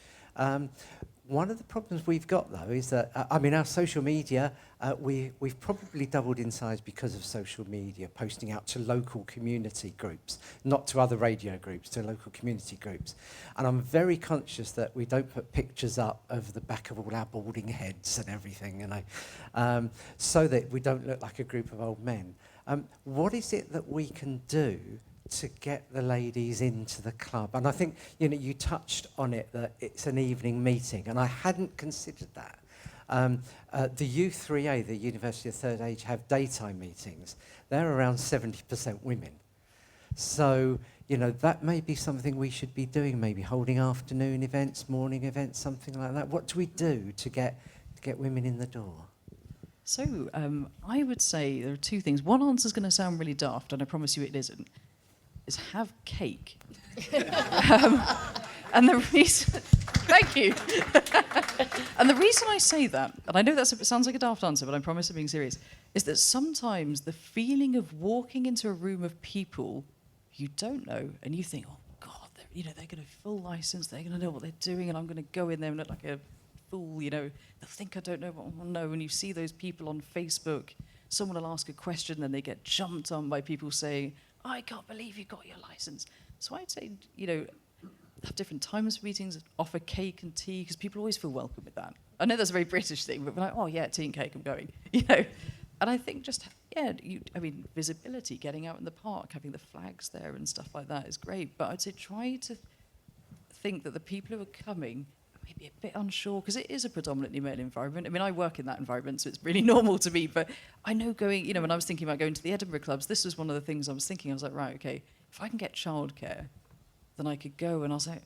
One of the problems we've got, though, is that, our social media, we've probably doubled in size because of social media, posting out to local community groups, not to other radio groups, to local community groups. And I'm very conscious that we don't put pictures up of the back of all our balding heads and everything, so that we don't look like a group of old men. What is it that we can do to get the ladies into the club? And I think, you touched on it, that it's an evening meeting, and I hadn't considered that. The U3A, the University of Third Age, have daytime meetings. They're around 70% women. So, that may be something we should be doing, maybe holding afternoon events, morning events, something like that. What do we do to get women in the door? So I would say there are two things. One answer is going to sound really daft, and I promise you it isn't, is have cake. And the reason... Thank you. And the reason I say that, and I know it sounds like a daft answer, but I promise I'm being serious, is that sometimes the feeling of walking into a room of people you don't know, and you think, oh, God, they're going to be full license, they're going to know what they're doing, and I'm going to go in there and look like a fool, they'll think I don't know what I know. And you see those people on Facebook, someone will ask a question, then they get jumped on by people saying, I can't believe you got your license. So I'd say, have different times for meetings, offer cake and tea, because people always feel welcome with that. I know that's a very British thing, but we're like, oh yeah, tea and cake, I'm going, And I think just, visibility, getting out in the park, having the flags there and stuff like that is great. But I'd say try to think that the people who are coming maybe a bit unsure, because it is a predominantly male environment. I mean, I work in that environment, so it's really normal to me. But I know going, when I was thinking about going to the Edinburgh clubs, this was one of the things I was thinking. I was like, right, okay, if I can get childcare, then I could go. And I was like,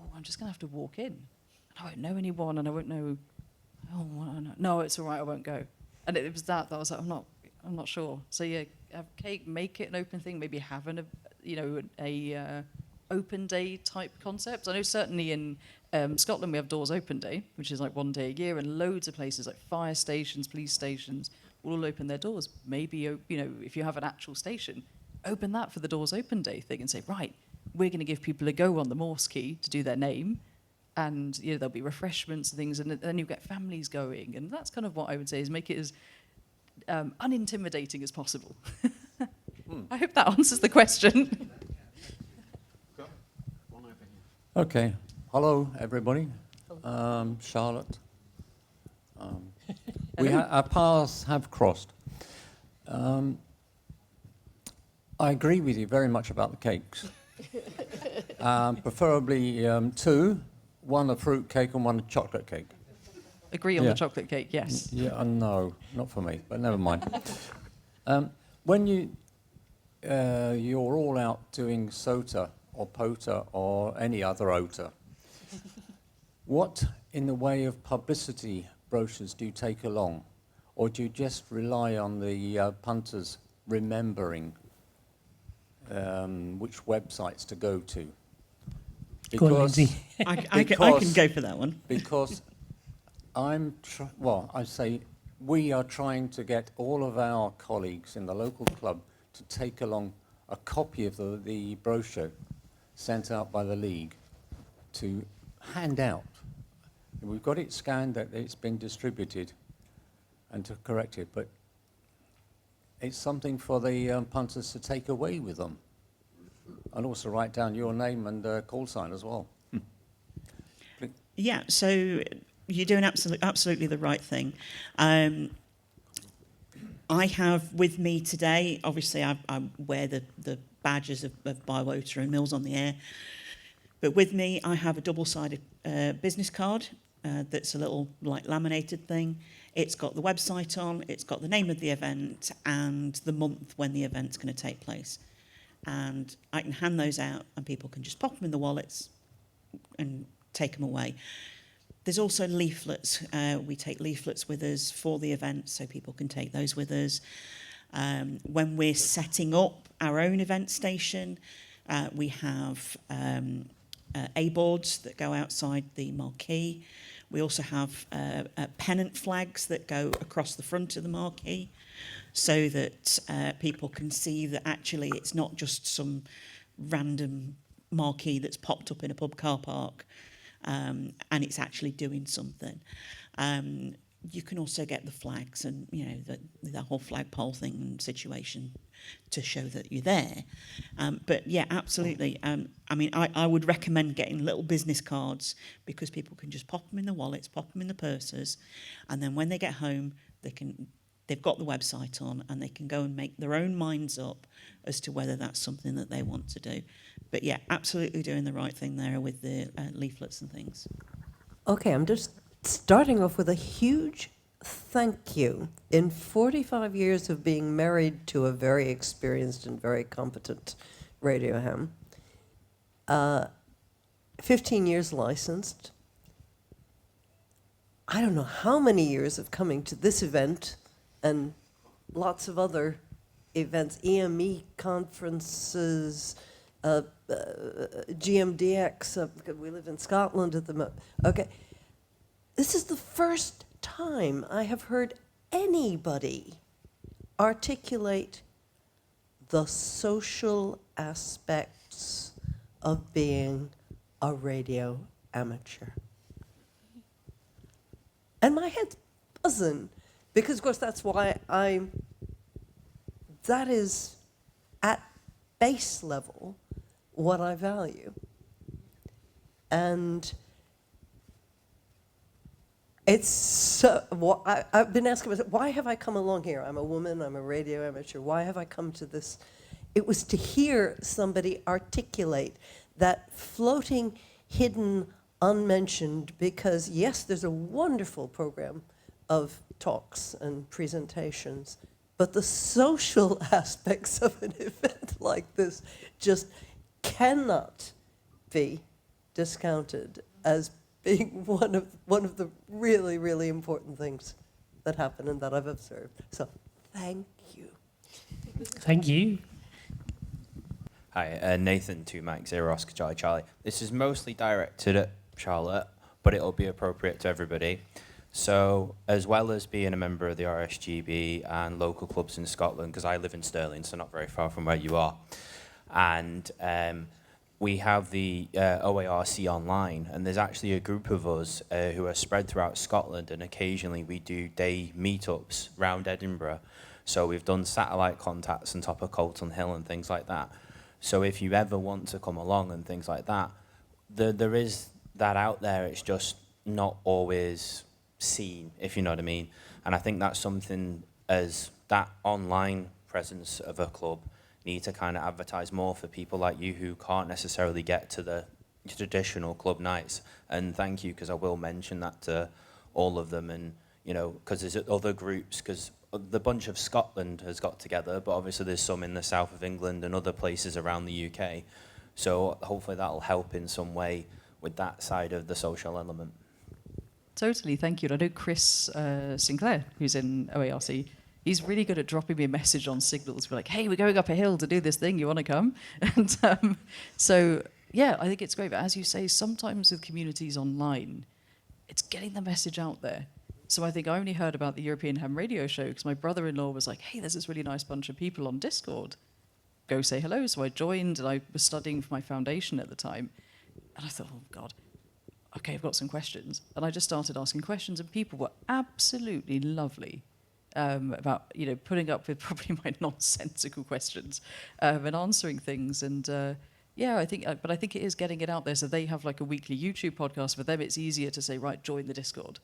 oh, I'm just going to have to walk in. And I won't know anyone, and I won't know, oh, no, it's all right, I won't go. And it was that I was like, I'm not sure. So yeah, have cake, make it an open thing, maybe have an open day type concept. I know certainly in Scotland we have Doors Open Day, which is like one day a year, and loads of places like fire stations, police stations will all open their doors. Maybe, if you have an actual station, open that for the Doors Open Day thing and say, right, we're going to give people a go on the Morse key to do their name, and there'll be refreshments and things, and then you get families going, and that's kind of what I would say is make it as unintimidating as possible. I hope that answers the question. Okay. Hello, everybody. Charlotte. Our paths have crossed. I agree with you very much about the cakes. Preferably two, one a fruit cake and one a chocolate cake. Agree on the chocolate cake, yes. Yeah, no, not for me, but never mind. When you're all out doing SOTA or POTA or any other OTA, what in the way of publicity brochures do you take along? Or do you just rely on the punters remembering which websites to go to? Go on, Lyndsay. I can go for that one. Because I say we are trying to get all of our colleagues in the local club to take along a copy of the brochure sent out by the league to hand out. We've got it scanned, that it's been distributed, and to correct it, but it's something for the punters to take away with them, and also write down your name and call sign as well. Yeah, so you're doing absolutely the right thing. I have with me today, obviously I wear the badges of Bywater and Mills on the Air, but with me I have a double-sided business card that's a little like laminated thing. It's got the website on, it's got the name of the event and the month when the event's going to take place. And I can hand those out and people can just pop them in the wallets and take them away. There's also leaflets. We take leaflets with us for the event so people can take those with us. When we're setting up our own event station, we have A-boards that go outside the marquee. We also have pennant flags that go across the front of the marquee so that people can see that actually it's not just some random marquee that's popped up in a pub car park. And it's actually doing something. You can also get the flags and, the whole flagpole thing and situation to show that you're there. But yeah, absolutely. I would recommend getting little business cards because people can just pop them in the wallets, pop them in the purses, and then when they get home, they've got the website on and they can go and make their own minds up as to whether that's something that they want to do. But yeah, absolutely doing the right thing there with the leaflets and things. Okay, I'm just starting off with a huge thank you. In 45 years of being married to a very experienced and very competent radio ham, 15 years licensed, I don't know how many years of coming to this event and lots of other events, EME conferences, GMDX, we live in Scotland at the moment. Okay, this is the first time I have heard anybody articulate the social aspects of being a radio amateur. And my head's buzzing, because of course that's why that is at base level what I value. And it's so, I've been asking myself, why have I come along here? I'm a woman, I'm a radio amateur, why have I come to this? It was to hear somebody articulate that floating, hidden, unmentioned because, yes, there's a wonderful program of talks and presentations, but the social aspects of an event like this just cannot be discounted as being one of the really, really important things that happen and that I've observed. So thank you. Thank you. Hi, Nathan, 2 Mike, 0 Oscar Charlie Charlie. This is mostly directed at Charlotte, but it'll be appropriate to everybody. So, as well as being a member of the RSGB and local clubs in Scotland, because I live in Stirling, so not very far from where you are, and we have the OARC online, and there's actually a group of us who are spread throughout Scotland, and occasionally we do day meetups round Edinburgh. So we've done satellite contacts on top of Colton Hill and things like that. So if you ever want to come along and things like that, there is that out there. It's just not always seen, if you know what I mean. And I think that's something, as that online presence of a club, need to kind of advertise more for people like you who can't necessarily get to the traditional club nights. And thank you, because I will mention that to all of them. And, you know, because there's other groups, because the bunch of Scotland has got together, but obviously there's some in the south of England and other places around the UK. So hopefully that'll help in some way with that side of the social element. Totally, thank you. And I know Chris Sinclair, who's in OARC, he's really good at dropping me a message on Signals. We're like, hey, we're going up a hill to do this thing, you want to come? And so, yeah, I think it's great. But as you say, sometimes with communities online, it's getting the message out there. So I think I only heard about the European Ham Radio Show because my brother-in-law was like, hey, there's this really nice bunch of people on Discord. Go say hello. So I joined, and I was studying for my foundation at the time. And I thought, oh, God, okay, I've got some questions. And I just started asking questions, and people were absolutely lovely about, you know, putting up with probably my nonsensical questions and answering things. And yeah, I think, but I think it is getting it out there. So they have like a weekly YouTube podcast. For them, it's easier to say, right, join the Discord.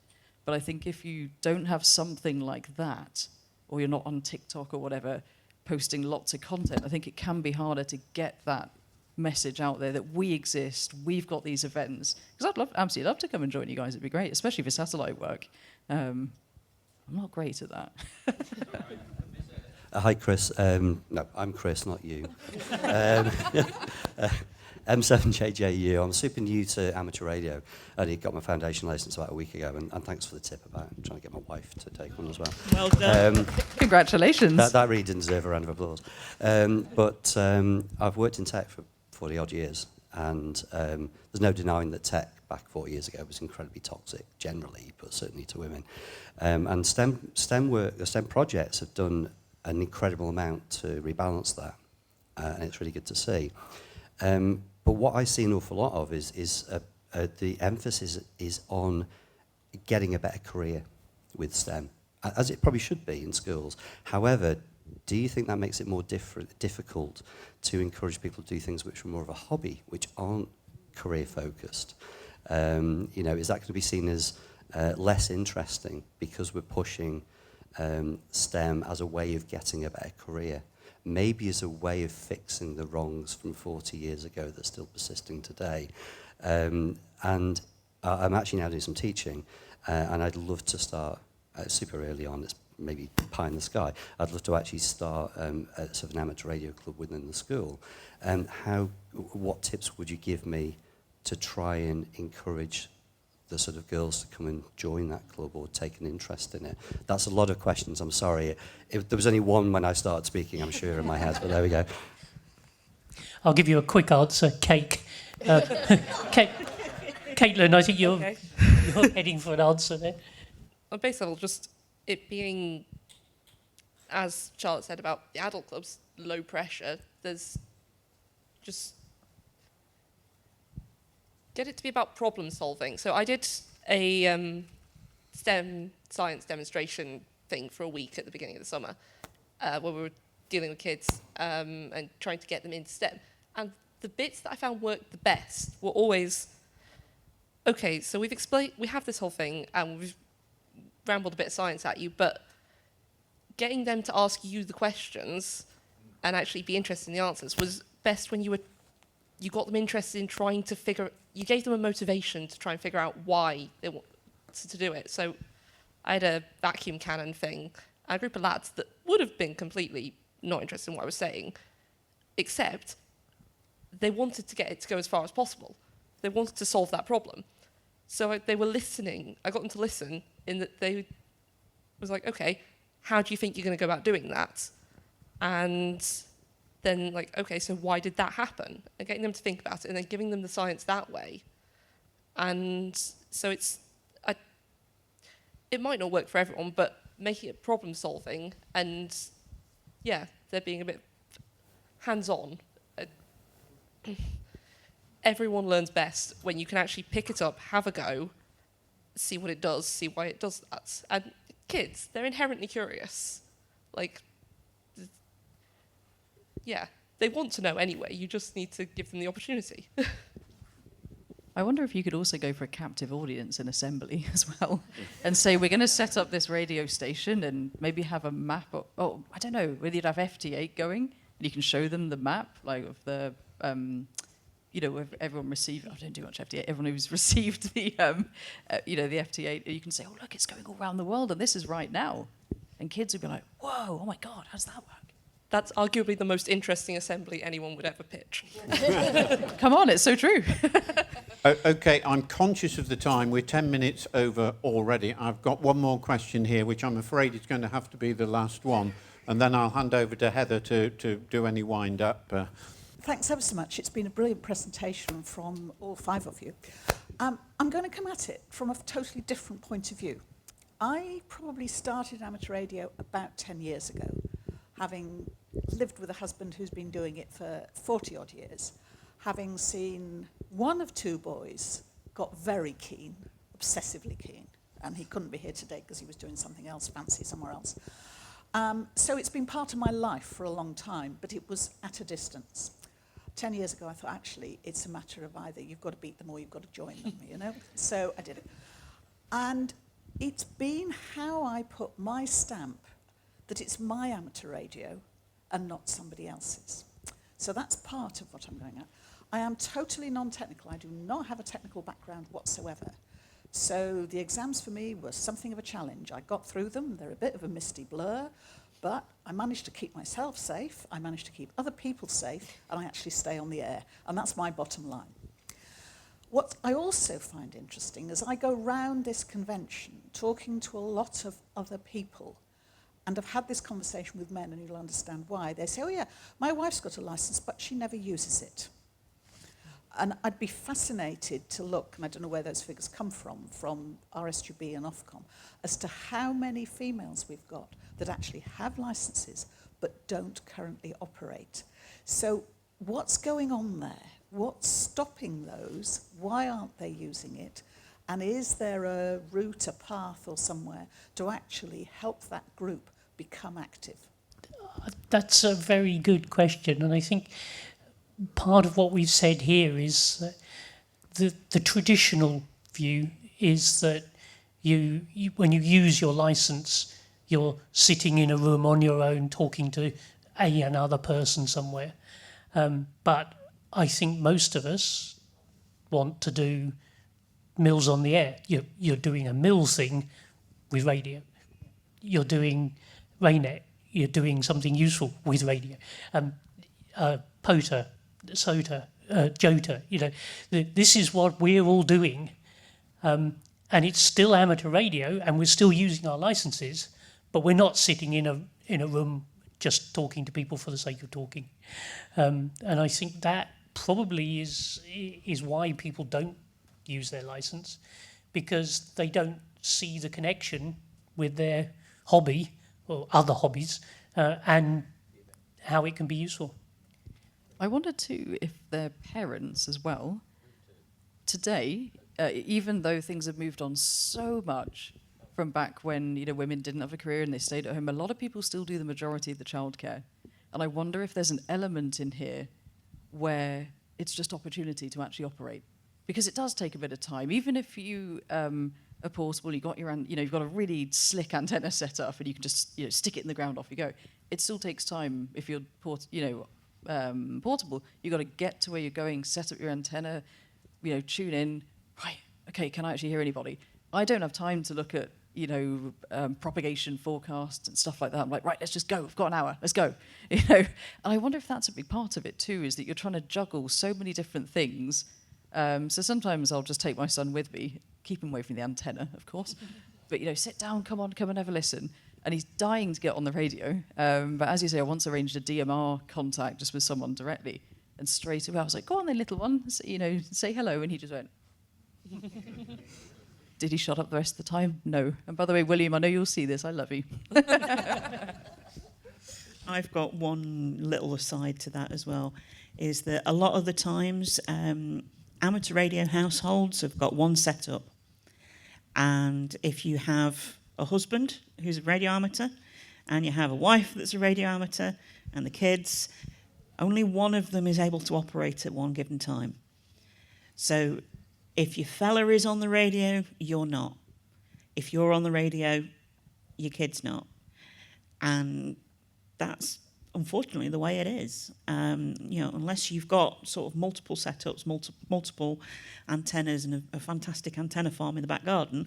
But I think if you don't have something like that, or you're not on TikTok or whatever, posting lots of content, I think it can be harder to get that message out there that we exist, we've got these events. Because I'd absolutely love to come and join you guys, it'd be great, especially for satellite work. I'm not great at that. Hi, Chris. No, I'm Chris, not you. M7JJU. I'm super new to amateur radio. I only got my foundation license about a week ago, and thanks for the tip about trying to get my wife to take one as well. Well done. Congratulations. That really didn't deserve a round of applause. But I've worked in tech for 40 odd years, and there's no denying that tech back 40 years ago was incredibly toxic generally, but certainly to women. And STEM work, the STEM projects have done an incredible amount to rebalance that, and it's really good to see. But what I see an awful lot of is the emphasis is on getting a better career with STEM, as it probably should be in schools. However, do you think that makes it more difficult to encourage people to do things which are more of a hobby, which aren't career focused? You know, is that going to be seen as less interesting because we're pushing STEM as a way of getting a better career? Maybe as a way of fixing the wrongs from 40 years ago that's still persisting today. And I'm actually now doing some teaching, and I'd love to start super early on. It's maybe pie in the sky. I'd love to actually start a sort of an amateur radio club within the school. What tips would you give me to try and encourage the sort of girls to come and join that club or take an interest in it? That's a lot of questions, I'm sorry. There was only one when I started speaking, I'm sure, in my head, but there we go. I'll give you a quick answer, cake. Katelyn, I think you're heading for an answer there. On base level, just it being, as Charlotte said about the adult clubs, low pressure, there's just get it to be about problem solving. So I did a STEM science demonstration thing for a week at the beginning of the summer, where we were dealing with kids and trying to get them into STEM. And the bits that I found worked the best were always, okay, so we have this whole thing and we've rambled a bit of science at you, but getting them to ask you the questions and actually be interested in the answers was best when you got them interested in trying to figure you gave them a motivation to try and figure out why they wanted to do it. So I had a vacuum cannon thing, and a group of lads that would have been completely not interested in what I was saying, except they wanted to get it to go as far as possible. They wanted to solve that problem. So they were listening. I got them to listen in that they was like, okay, how do you think you're going to go about doing that? And then like, okay, so why did that happen? And getting them to think about it and then giving them the science that way. And so it might not work for everyone, but making it problem solving and yeah, they're being a bit hands-on. Everyone learns best when you can actually pick it up, have a go, see what it does, see why it does that. And kids, they're inherently curious. Like, yeah, they want to know anyway. You just need to give them the opportunity. I wonder if you could also go for a captive audience in assembly as well and say, we're going to set up this radio station and maybe have a map. Or I don't know, whether you'd have FT8 going and you can show them the map, like of the... you know, if everyone received, I don't do much FT8, everyone who's received the, you know, the FT8, you can say, oh, look, it's going all around the world, and this is right now. And kids would be like, whoa, oh my God, how does that work? That's arguably the most interesting assembly anyone would ever pitch. Come on, it's so true. Okay, I'm conscious of the time. We're 10 minutes over already. I've got one more question here, which I'm afraid is going to have to be the last one, and then I'll hand over to Heather to do any wind-up. Thanks ever so much. It's been a brilliant presentation from all 5 of you. I'm going to come at it from a totally different point of view. I probably started amateur radio about 10 years ago, having lived with a husband who's been doing it for 40-odd years, having seen one of 2 boys got very keen, obsessively keen, and he couldn't be here today because he was doing something else fancy somewhere else. So it's been part of my life for a long time, but it was at a distance. 10 years ago, I thought, actually, it's a matter of either you've got to beat them or you've got to join them, you know? So I did it. And it's been how I put my stamp that it's my amateur radio and not somebody else's. So that's part of what I'm going at. I am totally non-technical. I do not have a technical background whatsoever. So the exams for me were something of a challenge. I got through them. They're a bit of a misty blur. But I managed to keep myself safe, I managed to keep other people safe, and I actually stay on the air. And that's my bottom line. What I also find interesting is I go round this convention talking to a lot of other people, and I've had this conversation with men, and you'll understand why. They say, oh yeah, my wife's got a license, but she never uses it. And I'd be fascinated to look, and I don't know where those figures come from RSGB and Ofcom, as to how many females we've got that actually have licenses but don't currently operate. So what's going on there? What's stopping those? Why aren't they using it? And is there a route, a path or somewhere to actually help that group become active? That's a very good question, and I think part of what we've said here is that the traditional view is that you when you use your license, you're sitting in a room on your own talking to another person somewhere. But I think most of us want to do Mills on the air. You're doing a Mill thing with radio. You're doing Raynet. You're doing something useful with radio. POTA, SOTA, JOTA, you know, this is what we're all doing, and it's still amateur radio, and we're still using our licenses, but we're not sitting in a room just talking to people for the sake of talking, and I think that probably is why people don't use their license, because they don't see the connection with their hobby or other hobbies and how it can be useful. I wonder too if their parents as well, today, even though things have moved on so much from back when, you know, women didn't have a career and they stayed at home, a lot of people still do the majority of the childcare. And I wonder if there's an element in here where it's just opportunity to actually operate. Because it does take a bit of time. Even if you are portable, you've got you've got a really slick antenna set up and you can just, you know, stick it in the ground, off you go. It still takes time if you're portable. You've got to get to where you're going, set up your antenna, tune in, right, okay, can I actually hear anybody? I don't have time to look at, propagation forecasts and stuff like that. I'm like, right, let's just go. We've got an hour. Let's go. And I wonder if that's a big part of it too, is that you're trying to juggle so many different things. So sometimes I'll just take my son with me, keep him away from the antenna, of course. But, sit down, come and have a listen. And he's dying to get on the radio. But as you say, I once arranged a DMR contact just with someone directly. And straight away I was like, go on then, little one, say hello. And he just went... Did he shut up the rest of the time? No. And by the way, William, I know you'll see this. I love you. I've got one little aside to that as well, is that a lot of the times amateur radio households have got one setup. And if you have a husband who's a radio amateur and you have a wife that's a radio amateur and the kids, only one of them is able to operate at one given time. So if your fella is on the radio, you're not. If you're on the radio, your kid's not. And that's unfortunately the way it is. Unless you've got sort of multiple setups, multiple antennas and a fantastic antenna farm in the back garden,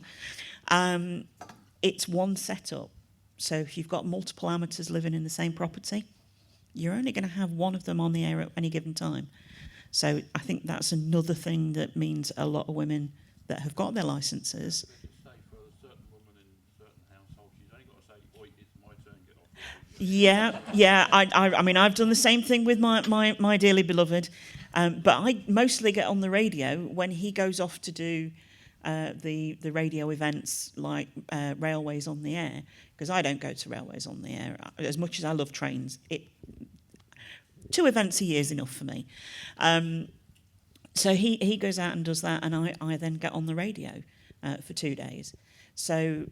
it's one setup. So if you've got multiple amateurs living in the same property, you're only going to have one of them on the air at any given time. So I think that's another thing that means a lot of women that have got their licences. Yeah. I mean, I've done the same thing with my dearly beloved, but I mostly get on the radio when he goes off to do the radio events like Railways on the Air, because I don't go to Railways on the Air. As much as I love trains, 2 events a year is enough for me. So he goes out and does that, and I then get on the radio for 2 days. So,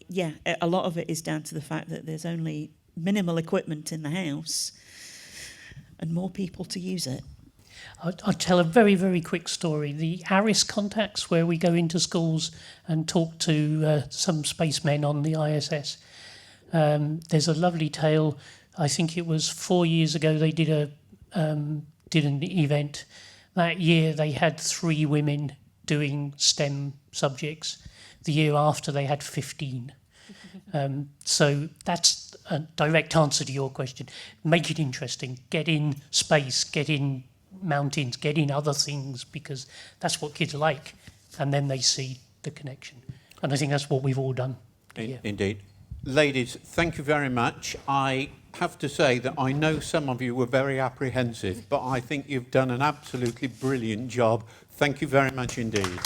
yeah, a lot of it is down to the fact that there's only minimal equipment in the house and more people to use it. I'll tell a very, very quick story. The ARIS contacts, where we go into schools and talk to some spacemen on the ISS. There's a lovely tale. I think it was 4 years ago they did an event. That year they had 3 women doing STEM subjects. The year after they had 15. So that's a direct answer to your question. Make it interesting. Get in space, get in mountains, get in other things, because that's what kids like. And then they see the connection. And I think that's what we've all done. Indeed. Ladies, thank you very much. I have to say that I know some of you were very apprehensive, but I think you've done an absolutely brilliant job. Thank you very much indeed.